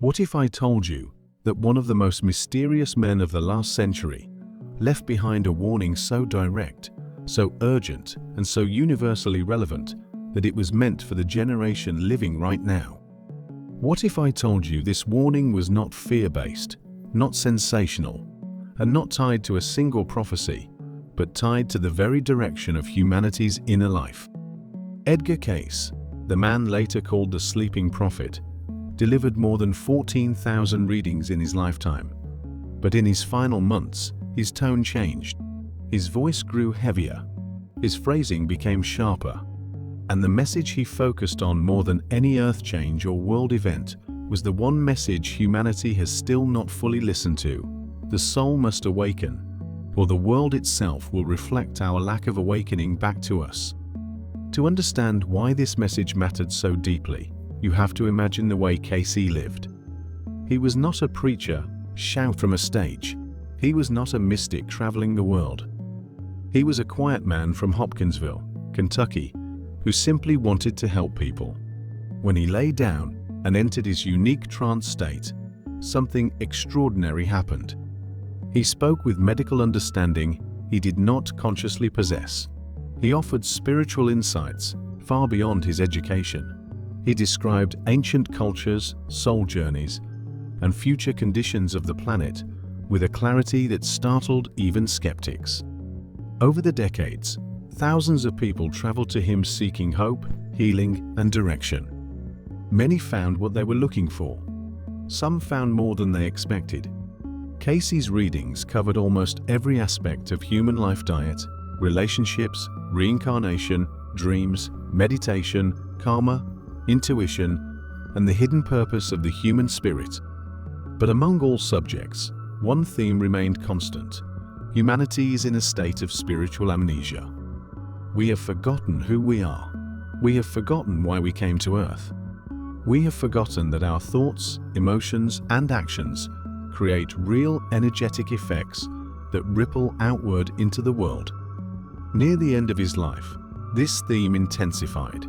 What if I told you that one of the most mysterious men of the last century left behind a warning so direct, so urgent, and so universally relevant that it was meant for the generation living right now? What if I told you this warning was not fear-based, not sensational, and not tied to a single prophecy, but tied to the very direction of humanity's inner life? Edgar Cayce, the man later called the Sleeping Prophet, delivered more than 14,000 readings in his lifetime. But in his final months, his tone changed. His voice grew heavier, his phrasing became sharper, and the message he focused on more than any earth change or world event was the one message humanity has still not fully listened to: the soul must awaken, or the world itself will reflect our lack of awakening back to us. To understand why this message mattered so deeply, you have to imagine the way Cayce lived. He was not a preacher shouting from a stage. He was not a mystic traveling the world. He was a quiet man from Hopkinsville, Kentucky, who simply wanted to help people. When he lay down and entered his unique trance state, something extraordinary happened. He spoke with medical understanding he did not consciously possess. He offered spiritual insights far beyond his education. He described ancient cultures, soul journeys, and future conditions of the planet with a clarity that startled even skeptics. Over the decades, thousands of people traveled to him seeking hope, healing, and direction. Many found what they were looking for. Some found more than they expected. Cayce's readings covered almost every aspect of human life: diet, relationships, reincarnation, dreams, meditation, karma, intuition, and the hidden purpose of the human spirit. But among all subjects, one theme remained constant: humanity is in a state of spiritual amnesia. We have forgotten who we are. We have forgotten why we came to Earth. We have forgotten that our thoughts, emotions, and actions create real energetic effects that ripple outward into the world. Near the end of his life, this theme intensified.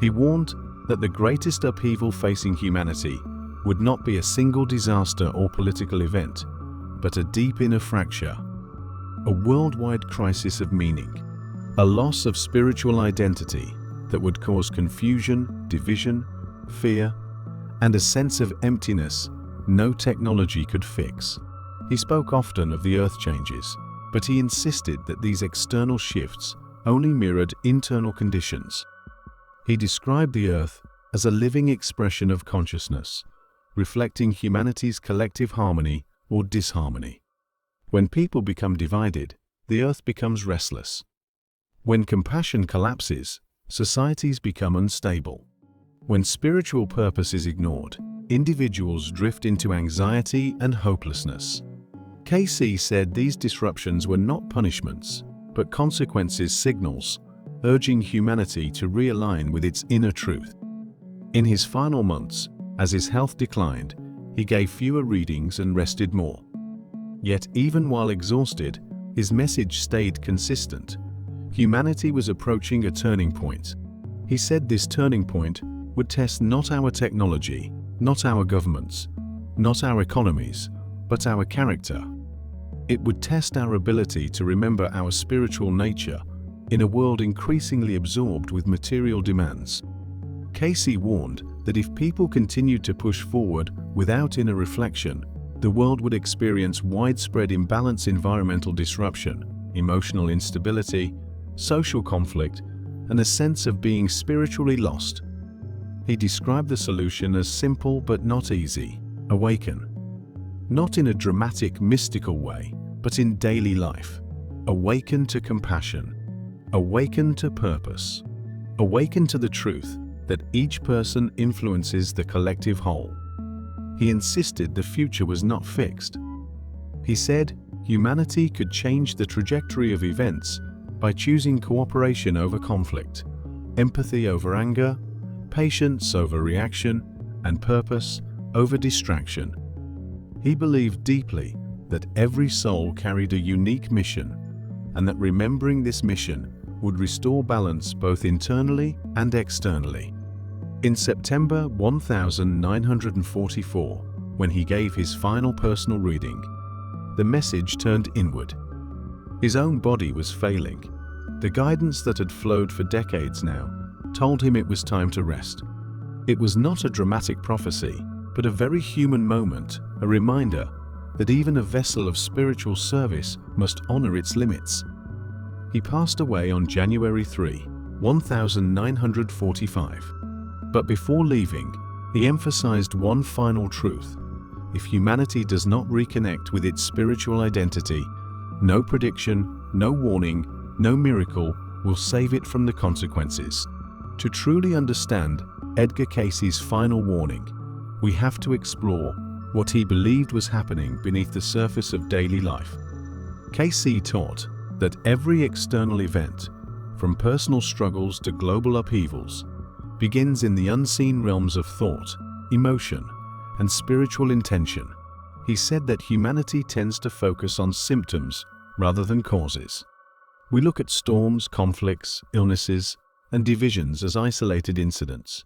He warned that the greatest upheaval facing humanity would not be a single disaster or political event, but a deep inner fracture, a worldwide crisis of meaning, a loss of spiritual identity that would cause confusion, division, fear, and a sense of emptiness no technology could fix. He spoke often of the earth changes, but he insisted that these external shifts only mirrored internal conditions. He described the earth as a living expression of consciousness, reflecting humanity's collective harmony or disharmony. When people become divided, the earth becomes restless. When compassion collapses, societies become unstable. When spiritual purpose is ignored, individuals drift into anxiety and hopelessness. Cayce said these disruptions were not punishments, but consequences signals, urging humanity to realign with its inner truth. In his final months, as his health declined, he gave fewer readings and rested more. Yet even while exhausted, his message stayed consistent. Humanity was approaching a turning point. He said this turning point would test not our technology, not our governments, not our economies, but our character. It would test our ability to remember our spiritual nature in a world increasingly absorbed with material demands. Cayce warned that if people continued to push forward without inner reflection, the world would experience widespread imbalance, environmental disruption, emotional instability, social conflict, and a sense of being spiritually lost. He described the solution as simple but not easy: awaken. Not in a dramatic, mystical way, but in daily life. Awaken to compassion. Awaken to purpose. Awaken to the truth that each person influences the collective whole. He insisted the future was not fixed. He said humanity could change the trajectory of events by choosing cooperation over conflict, empathy over anger, patience over reaction, and purpose over distraction. He believed deeply that every soul carried a unique mission, and that remembering this mission would restore balance both internally and externally. In September 1944, when he gave his final personal reading, the message turned inward. His own body was failing. The guidance that had flowed for decades now told him it was time to rest. It was not a dramatic prophecy, but a very human moment, a reminder that even a vessel of spiritual service must honor its limits. He passed away on January 3, 1945. But before leaving, he emphasized one final truth. If humanity does not reconnect with its spiritual identity, no prediction, no warning, no miracle will save it from the consequences. To truly understand Edgar Cayce's final warning, we have to explore what he believed was happening beneath the surface of daily life. Cayce taught that every external event, from personal struggles to global upheavals, begins in the unseen realms of thought, emotion, and spiritual intention. He said that humanity tends to focus on symptoms rather than causes. We look at storms, conflicts, illnesses, and divisions as isolated incidents.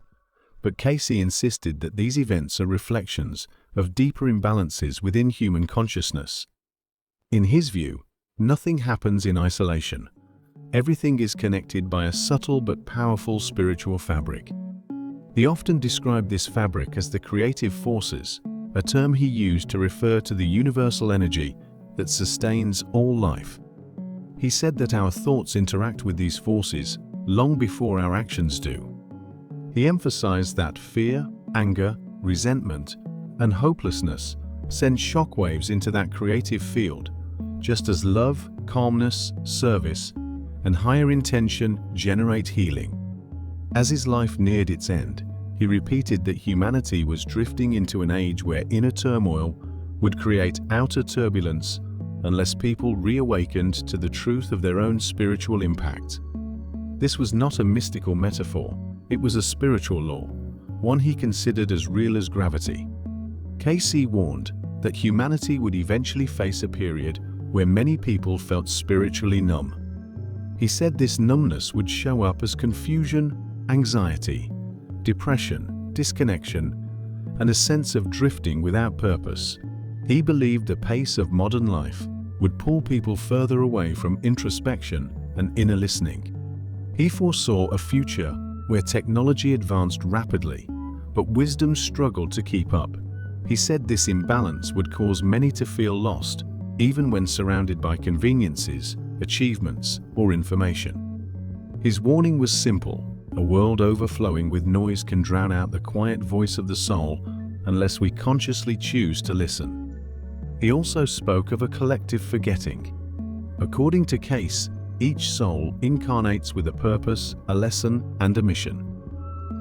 But Cayce insisted that these events are reflections of deeper imbalances within human consciousness. In his view, nothing happens in isolation. Everything is connected by a subtle but powerful spiritual fabric. He often described this fabric as the creative forces, a term he used to refer to the universal energy that sustains all life. He said that our thoughts interact with these forces long before our actions do. He emphasized that fear, anger, resentment, and hopelessness send shockwaves into that creative field, just as love, calmness, service, and higher intention generate healing. As his life neared its end, he repeated that humanity was drifting into an age where inner turmoil would create outer turbulence unless people reawakened to the truth of their own spiritual impact. This was not a mystical metaphor, it was a spiritual law, one he considered as real as gravity. Cayce warned that humanity would eventually face a period where many people felt spiritually numb. He said this numbness would show up as confusion, anxiety, depression, disconnection, and a sense of drifting without purpose. He believed the pace of modern life would pull people further away from introspection and inner listening. He foresaw a future where technology advanced rapidly, but wisdom struggled to keep up. He said this imbalance would cause many to feel lost, even when surrounded by conveniences, achievements, or information. His warning was simple: a world overflowing with noise can drown out the quiet voice of the soul unless we consciously choose to listen. He also spoke of a collective forgetting. According to Cayce, each soul incarnates with a purpose, a lesson, and a mission.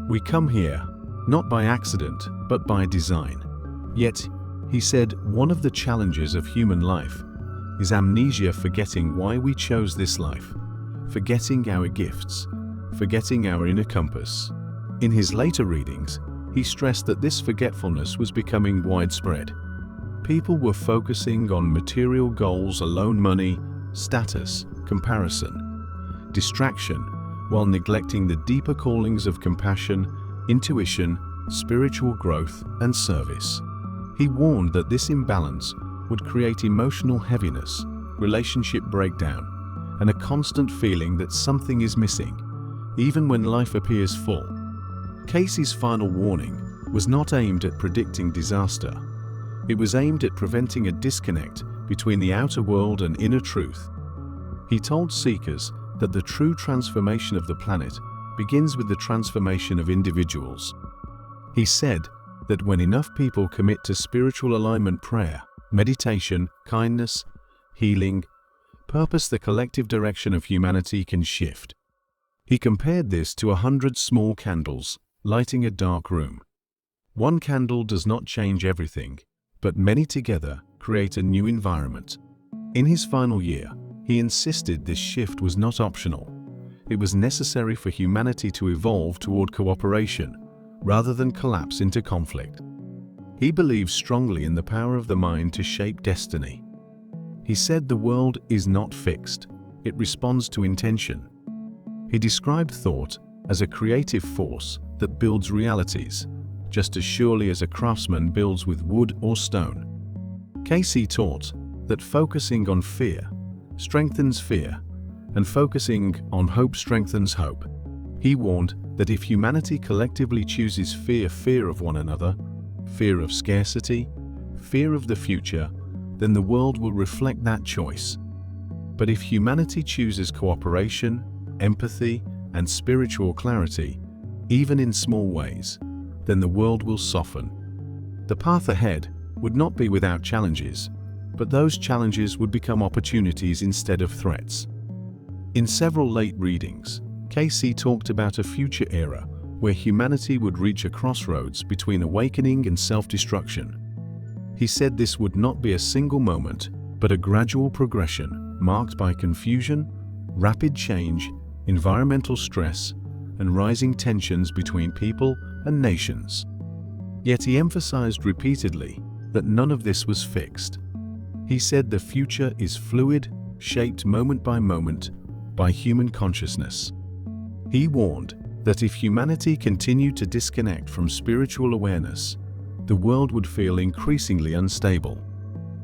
We come here, not by accident, but by design. Yet, he said, one of the challenges of human life is amnesia, forgetting why we chose this life, forgetting our gifts, forgetting our inner compass. In his later readings, he stressed that this forgetfulness was becoming widespread. People were focusing on material goals alone: money, status, comparison, distraction, while neglecting the deeper callings of compassion, intuition, spiritual growth, and service. He warned that this imbalance would create emotional heaviness, relationship breakdown, and a constant feeling that something is missing, even when life appears full. Cayce's final warning was not aimed at predicting disaster. It was aimed at preventing a disconnect between the outer world and inner truth. He told seekers that the true transformation of the planet begins with the transformation of individuals. He said that when enough people commit to spiritual alignment, prayer, meditation, kindness, healing, purpose, the collective direction of humanity can shift. He compared this to 100 small candles lighting a dark room. One candle does not change everything, but many together create a new environment. In his final year, he insisted this shift was not optional. It was necessary for humanity to evolve toward cooperation rather than collapse into conflict. He believed strongly in the power of the mind to shape destiny. He said the world is not fixed, it responds to intention. He described thought as a creative force that builds realities, just as surely as a craftsman builds with wood or stone. Cayce taught that focusing on fear strengthens fear, and focusing on hope strengthens hope. He warned that if humanity collectively chooses fear of one another, fear of scarcity, fear of the future, then the world will reflect that choice. But if humanity chooses cooperation, empathy, and spiritual clarity, even in small ways, then the world will soften. The path ahead would not be without challenges, but those challenges would become opportunities instead of threats. In several late readings, Cayce talked about a future era where humanity would reach a crossroads between awakening and self-destruction. He said this would not be a single moment, but a gradual progression marked by confusion, rapid change, environmental stress, and rising tensions between people and nations. Yet he emphasized repeatedly that none of this was fixed. He said the future is fluid, shaped moment by human consciousness. He warned that if humanity continued to disconnect from spiritual awareness, the world would feel increasingly unstable.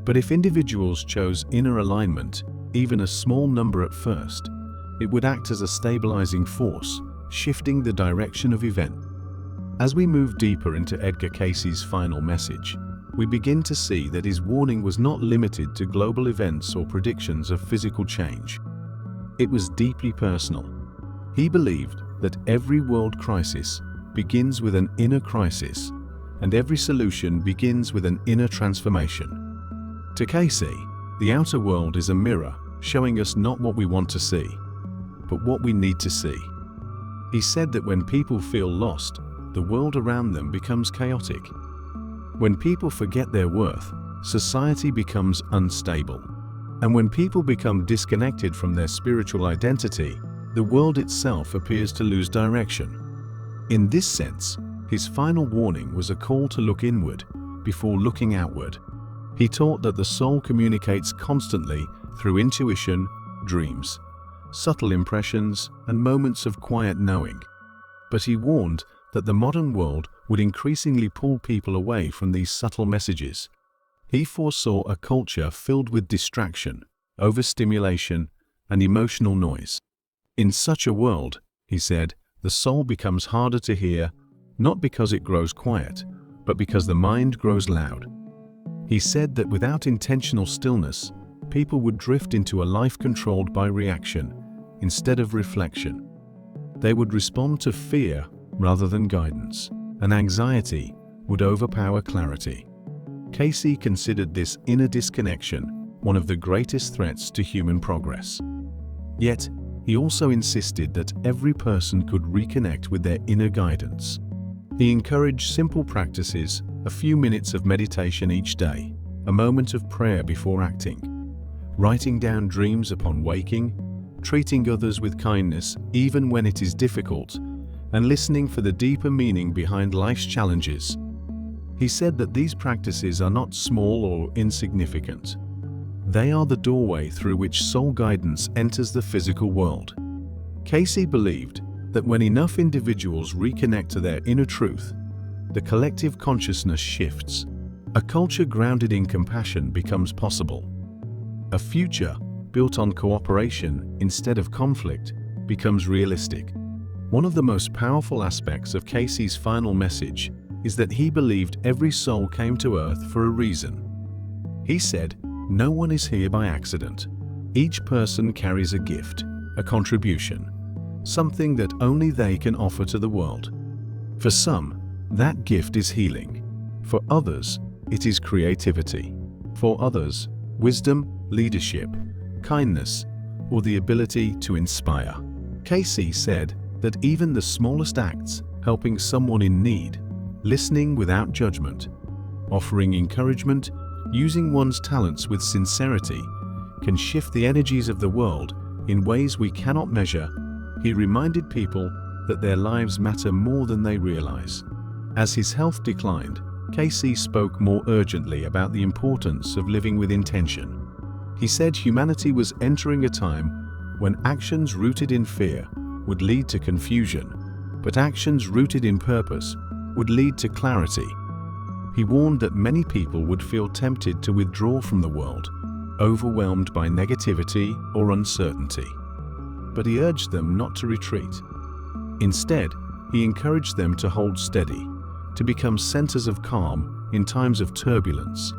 But if individuals chose inner alignment, even a small number at first, it would act as a stabilizing force, shifting the direction of events. As we move deeper into Edgar Cayce's final message, we begin to see that his warning was not limited to global events or predictions of physical change. It was deeply personal. He believed that every world crisis begins with an inner crisis, and every solution begins with an inner transformation. To Cayce, the outer world is a mirror showing us not what we want to see, but what we need to see. He said that when people feel lost, the world around them becomes chaotic. When people forget their worth, society becomes unstable. And when people become disconnected from their spiritual identity, the world itself appears to lose direction. In this sense, his final warning was a call to look inward before looking outward. He taught that the soul communicates constantly through intuition, dreams, subtle impressions, and moments of quiet knowing. But he warned that the modern world would increasingly pull people away from these subtle messages. He foresaw a culture filled with distraction, overstimulation, and emotional noise. In such a world, he said, the soul becomes harder to hear, not because it grows quiet, but because the mind grows loud. He said that without intentional stillness, people would drift into a life controlled by reaction instead of reflection. They would respond to fear rather than guidance, and anxiety would overpower clarity. Cayce considered this inner disconnection one of the greatest threats to human progress. Yet, he also insisted that every person could reconnect with their inner guidance. He encouraged simple practices, a few minutes of meditation each day, a moment of prayer before acting, writing down dreams upon waking, treating others with kindness even when it is difficult, and listening for the deeper meaning behind life's challenges. He said that these practices are not small or insignificant. They are the doorway through which soul guidance enters the physical world. Cayce believed that when enough individuals reconnect to their inner truth, the collective consciousness shifts. A culture grounded in compassion becomes possible. A future built on cooperation instead of conflict becomes realistic. One of the most powerful aspects of Cayce's final message is that he believed every soul came to Earth for a reason. He said, "No one is here by accident. Each person carries a gift, a contribution, something that only they can offer to the world. For some, that gift is healing. For others, it is creativity. For others, wisdom, leadership, kindness, or the ability to inspire." Cayce said that even the smallest acts, helping someone in need, listening without judgment, offering encouragement, using one's talents with sincerity, can shift the energies of the world in ways we cannot measure. He reminded people that their lives matter more than they realize. As his health declined, Cayce spoke more urgently about the importance of living with intention. He said humanity was entering a time when actions rooted in fear would lead to confusion, but actions rooted in purpose would lead to clarity. He warned that many people would feel tempted to withdraw from the world, overwhelmed by negativity or uncertainty. But he urged them not to retreat. Instead, he encouraged them to hold steady, to become centers of calm in times of turbulence.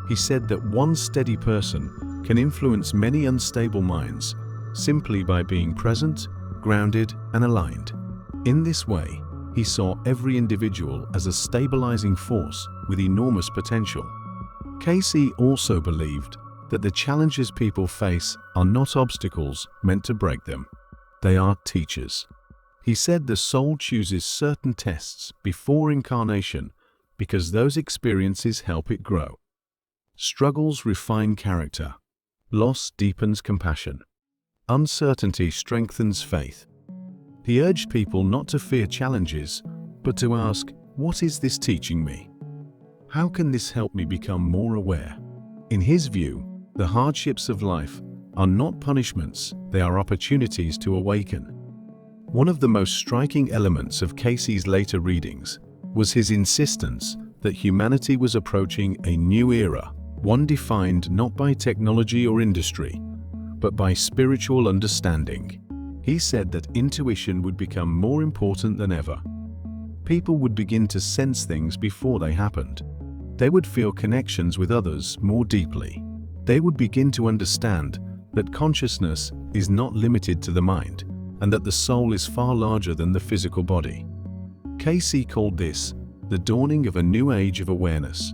He said that one steady person can influence many unstable minds simply by being present, grounded, and aligned. In this way, he saw every individual as a stabilizing force with enormous potential. Cayce also believed that the challenges people face are not obstacles meant to break them. They are teachers. He said the soul chooses certain tests before incarnation because those experiences help it grow. Struggles refine character. Loss deepens compassion. Uncertainty strengthens faith. He urged people not to fear challenges, but to ask, "What is this teaching me? How can this help me become more aware?" In his view, the hardships of life are not punishments, they are opportunities to awaken. One of the most striking elements of Cayce's later readings was his insistence that humanity was approaching a new era, one defined not by technology or industry, but by spiritual understanding. He said that intuition would become more important than ever. People would begin to sense things before they happened. They would feel connections with others more deeply. They would begin to understand that consciousness is not limited to the mind, and that the soul is far larger than the physical body. Cayce called this the dawning of a new age of awareness,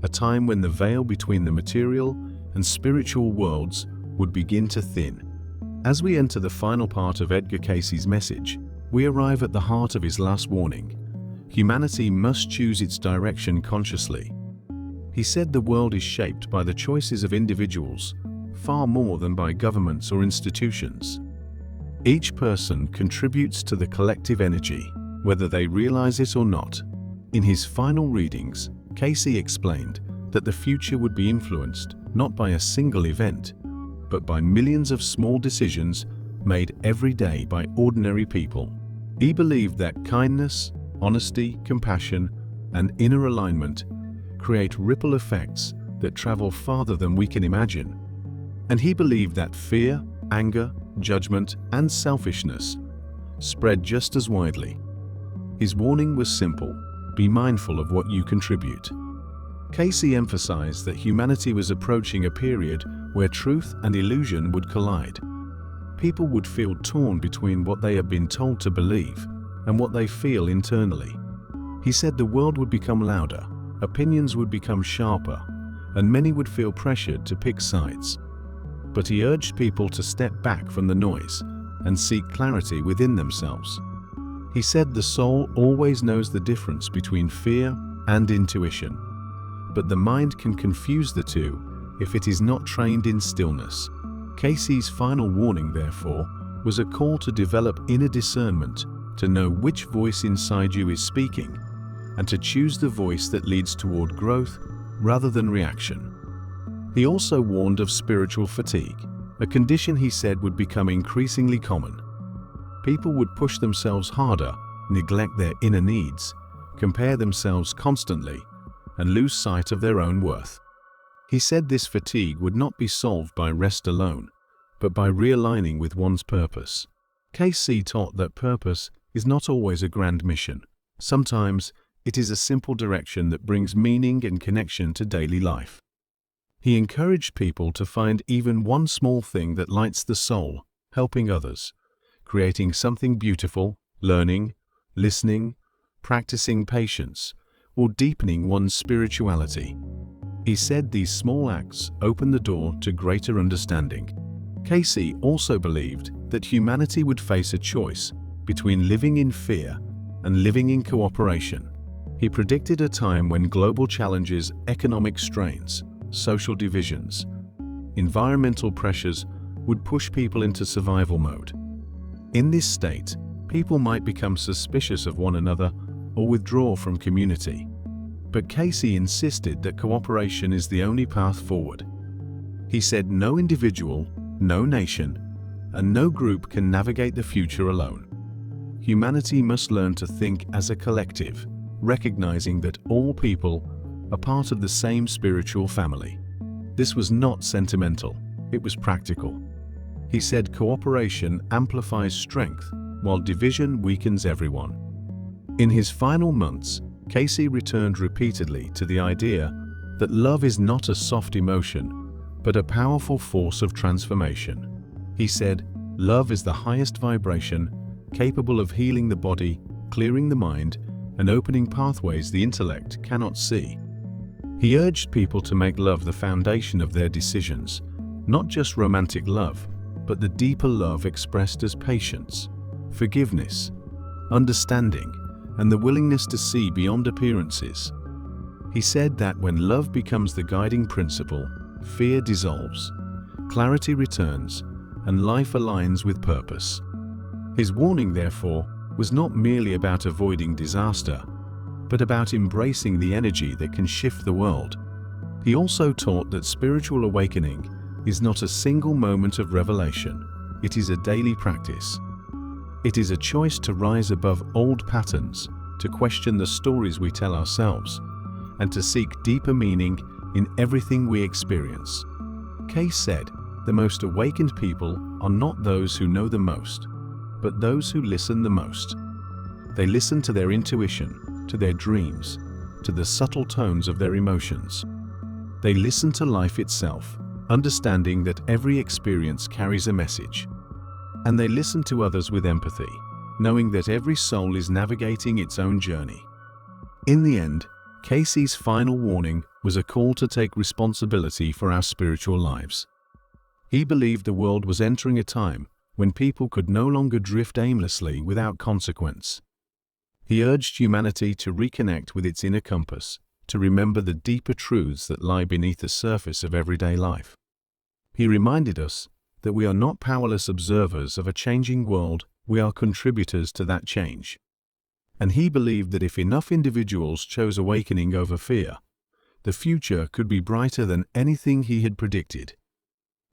a time when the veil between the material and spiritual worlds would begin to thin. As we enter the final part of Edgar Cayce's message, we arrive at the heart of his last warning. Humanity must choose its direction consciously. He said the world is shaped by the choices of individuals, far more than by governments or institutions. Each person contributes to the collective energy, whether they realize it or not. In his final readings, Cayce explained that the future would be influenced not by a single event, but by millions of small decisions made every day by ordinary people. He believed that kindness, honesty, compassion, and inner alignment create ripple effects that travel farther than we can imagine. And he believed that fear, anger, judgment, and selfishness spread just as widely. His warning was simple: be mindful of what you contribute. Cayce emphasized that humanity was approaching a period where truth and illusion would collide. People would feel torn between what they have been told to believe and what they feel internally. He said the world would become louder, opinions would become sharper, and many would feel pressured to pick sides. But he urged people to step back from the noise and seek clarity within themselves. He said the soul always knows the difference between fear and intuition, but the mind can confuse the two if it is not trained in stillness. Cayce's final warning, therefore, was a call to develop inner discernment, to know which voice inside you is speaking, and to choose the voice that leads toward growth rather than reaction. He also warned of spiritual fatigue, a condition he said would become increasingly common. People would push themselves harder, neglect their inner needs, compare themselves constantly, and lose sight of their own worth. He said this fatigue would not be solved by rest alone, but by realigning with one's purpose. Cayce taught that purpose is not always a grand mission. Sometimes it is a simple direction that brings meaning and connection to daily life. He encouraged people to find even one small thing that lights the soul, helping others, creating something beautiful, learning, listening, practicing patience, or deepening one's spirituality. He said these small acts open the door to greater understanding. Cayce also believed that humanity would face a choice between living in fear and living in cooperation. He predicted a time when global challenges, economic strains, social divisions, environmental pressures would push people into survival mode. In this state, people might become suspicious of one another or withdraw from community. But Cayce insisted that cooperation is the only path forward. He said no individual, no nation, and no group can navigate the future alone. humanity must learn to think as a collective, recognizing that all people are part of the same spiritual family. This was not sentimental, it was practical. He said cooperation amplifies strength, while division weakens everyone. In his final months, Cayce returned repeatedly to the idea that love is not a soft emotion, but a powerful force of transformation. He said, "Love is the highest vibration, capable of healing the body, clearing the mind, and opening pathways the intellect cannot see." He urged people to make love the foundation of their decisions, not just romantic love, but the deeper love expressed as patience, forgiveness, understanding, and the willingness to see beyond appearances. He said that when love becomes the guiding principle, fear dissolves, clarity returns, and life aligns with purpose. His warning, therefore, was not merely about avoiding disaster, but about embracing the energy that can shift the world. He also taught that spiritual awakening is not a single moment of revelation, it is a daily practice. It is a choice to rise above old patterns, to question the stories we tell ourselves, and to seek deeper meaning in everything we experience. Cayce said, "The most awakened people are not those who know the most, but those who listen the most." They listen to their intuition, to their dreams, to the subtle tones of their emotions. They listen to life itself, understanding that every experience carries a message. And they listen to others with empathy, knowing that every soul is navigating its own journey. In the end, Cayce's final warning was a call to take responsibility for our spiritual lives. He believed the world was entering a time when people could no longer drift aimlessly without consequence. He urged humanity to reconnect with its inner compass, to remember the deeper truths that lie beneath the surface of everyday life. He reminded us that we are not powerless observers of a changing world, we are contributors to that change. And he believed that if enough individuals chose awakening over fear, the future could be brighter than anything he had predicted.